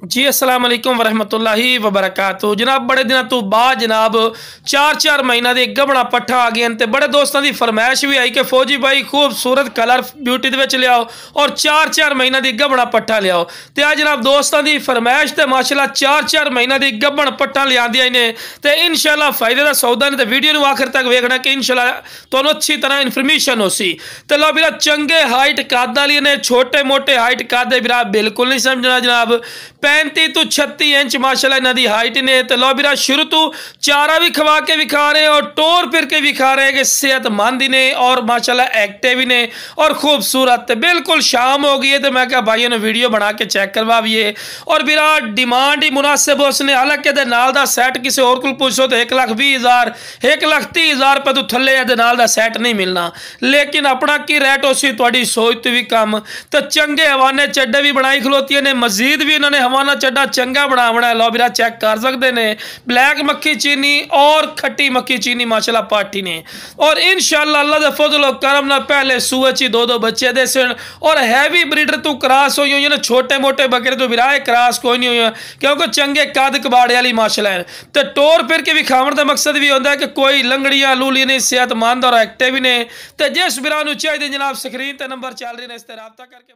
जी अस्सलाम वालेकुम वरहमतुल्लाहि वबरकातुहू। जनाब बड़े दिनों तो बाद जनाब 4-4 महीना दे गबड़ा पट्ठा आ गए ते बड़े दोस्तों की फरमाइश भी आई कि फौजी भाई खूबसूरत कलर ब्यूटी दे लियाओ और 4-4 महीना दी गबड़ा पट्ठा लियाओ। तो आज जनाब दोस्तों की फरमाइश तो माशाल्लाह 4-4 महीना दी गबड़ पट्ठा लिया ने तो इंशाल्लाह फायदे का सौदा ने। तो वीडियो को आखिर तक वेखना कि इंशाल्लाह तुहानू अच्छी तरह इन्फॉर्मेशन हो सी। तो लो बिरा चंगे हाइट कद वाली ने, छोटे मोटे हाइट कद बिरा बिल्कुल नहीं समझना जनाब। 35 तो 36 इंच माशाल्लाह इन्हां दी हाइट ने। तो लो बिरा शुरू तो चारा भी खवा के विखा रहे और टोर फिर के विखा रहे कि सेहतमंद ही ने और माशाल्लाह एक्टिव ही ने और खूबसूरत। बिल्कुल शाम हो गई है तो मैं क्या भाइयों ने वीडियो बना के चेक करवाइए। और बिरा डिमांड ही मुनासिब उसने, हालांकि नाल दा सैट किसी और को पूछो तो 1,20,000 1,30,000 रुपये तो थले नाल दा सैट नहीं मिलना। लेकिन अपना की रेट उसी थोड़ी सोच तो भी कम। तो चंगे हवाने चड्डे भी बनाई खलोती ने, मजीद भी इन्होंने हवाना चड्डा चंगा बनावना है। लो बिरा चेक कर सकते हैं। ब्लैक मक्खी चीनी और खट्टी मक्खी चीनी माशाल्लाह पाठी ने। और इंशाल्लाह अल्लाह दे फजल और करम ना पहले सूए ची 2-2 बच्चे दे सन। और हैवी ब्रीडर तो क्रॉस हुई हुई ना, छोटे मोटे बकरे तो बिराए क्रॉस कोई नहीं हुई क्योंकि चंगे कद कबाड़े वाली माशाल्लाह है। तो टोर फिर के विखावन का मकसद भी होता है कि कोई लंगड़ियां लूली नहीं, सेहतमंद और एक्टिव ने। तो जिस बिरा चाहिए जनाब स्क्रीन पर नंबर चल रही है, इस तरह रब्ता करके